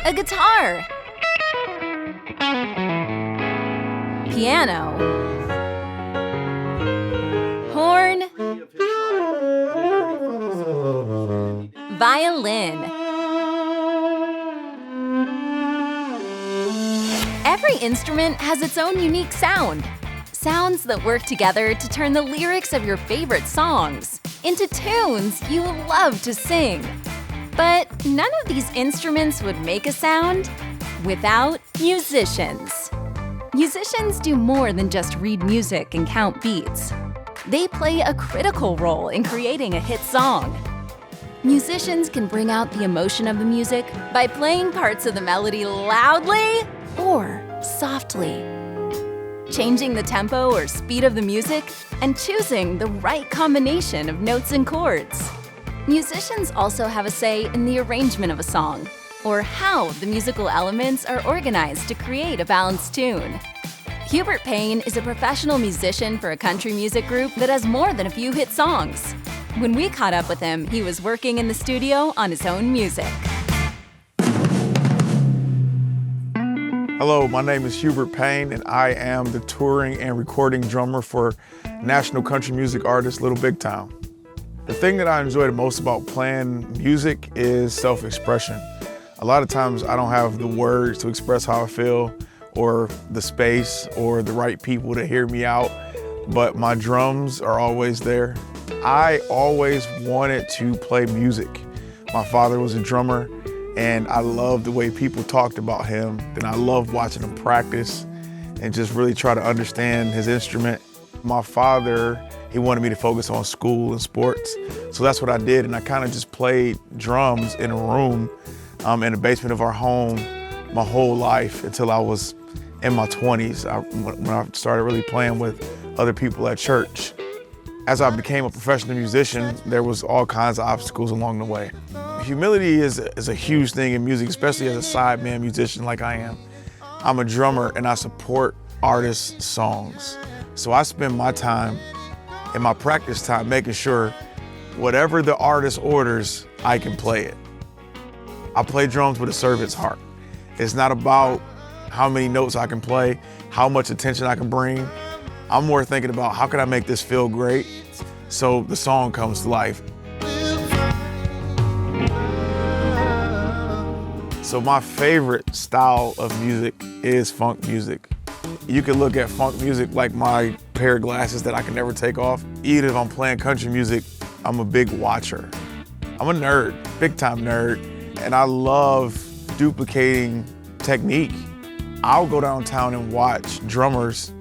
a guitar, piano, horn, violin. Every instrument has its own unique sound. Sounds that work together to turn the lyrics of your favorite songs into tunes you love to sing. But none of these instruments would make a sound without musicians. Musicians do more than just read music and count beats. They play a critical role in creating a hit song. Musicians can bring out the emotion of the music by playing parts of the melody loudly or softly, changing the tempo or speed of the music, and choosing the right combination of notes and chords. Musicians also have a say in the arrangement of a song, or how the musical elements are organized to create a balanced tune. Hubert Payne is a professional musician for a country music group that has more than a few hit songs. When we caught up with him, he was working in the studio on his own music. Hello, my name is Hubert Payne, and I am the touring and recording drummer for national country music artist Little Big Town. The thing that I enjoy the most about playing music is self-expression. A lot of times I don't have the words to express how I feel, or the space, or the right people to hear me out, but my drums are always there. I always wanted to play music. My father was a drummer, and I loved the way people talked about him, and I loved watching him practice and just really try to understand his instrument. My father, he wanted me to focus on school and sports, so that's what I did, and I kind of just played drums in a room in the basement of our home my whole life until I was in my 20s, when I started really playing with other people at church. As I became a professional musician, there was all kinds of obstacles along the way. Humility is a huge thing in music, especially as a sideman musician like I am. I'm a drummer and I support artists' songs. So I spend my time and my practice time making sure whatever the artist orders, I can play it. I play drums with a servant's heart. It's not about how many notes I can play, how much attention I can bring. I'm more thinking about how can I make this feel great so the song comes to life. So my favorite style of music is funk music. You can look at funk music like my pair of glasses that I can never take off. Even if I'm playing country music, I'm a big watcher. I'm a nerd, big time nerd, and I love duplicating technique. I'll go downtown and watch drummers,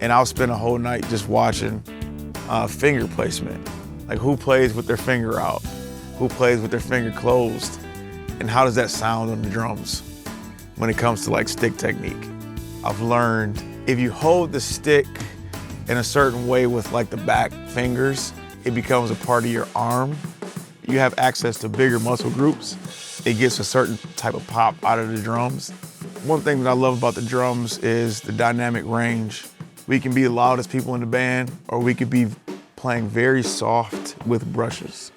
and I'll spend a whole night just watching finger placement. Like who plays with their finger out, who plays with their finger closed, and how does that sound on the drums when it comes to like stick technique. I've learned if you hold the stick in a certain way with like the back fingers, it becomes a part of your arm. You have access to bigger muscle groups. It gets a certain type of pop out of the drums. One thing that I love about the drums is the dynamic range. We can be the loudest people in the band, or we could be playing very soft with brushes.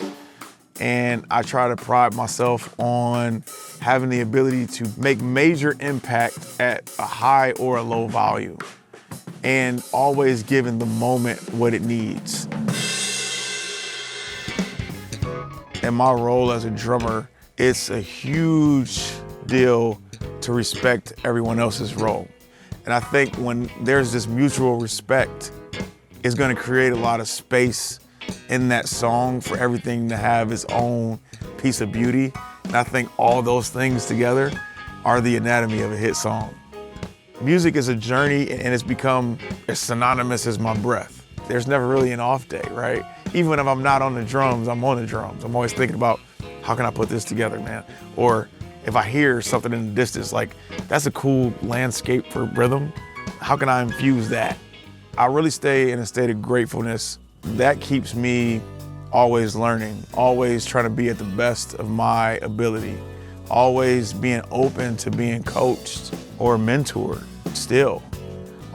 And I try to pride myself on having the ability to make major impact at a high or a low volume, and always giving the moment what it needs. In my role as a drummer, it's a huge deal to respect everyone else's role. And I think when there's this mutual respect, it's gonna create a lot of space in that song for everything to have its own piece of beauty. And I think all those things together are the anatomy of a hit song. Music is a journey, and it's become as synonymous as my breath. There's never really an off day, right? Even if I'm not on the drums, I'm on the drums. I'm always thinking about, how can I put this together, man? Or if I hear something in the distance, like, that's a cool landscape for rhythm, how can I infuse that? I really stay in a state of gratefulness. That keeps me always learning, always trying to be at the best of my ability, always being open to being coached or mentored still,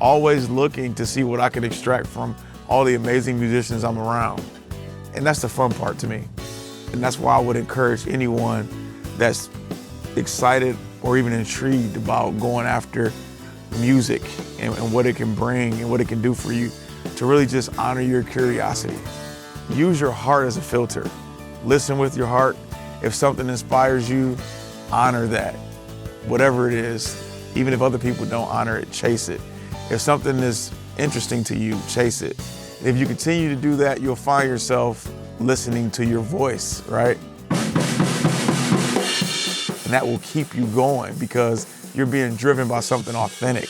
always looking to see what I can extract from all the amazing musicians I'm around. And that's the fun part to me. And that's why I would encourage anyone that's excited or even intrigued about going after music and what it can bring and what it can do for you, to really just honor your curiosity. Use your heart as a filter. Listen with your heart. If something inspires you, honor that. Whatever it is, even if other people don't honor it, chase it. If something is interesting to you, chase it. And if you continue to do that, you'll find yourself listening to your voice, right? And that will keep you going because you're being driven by something authentic.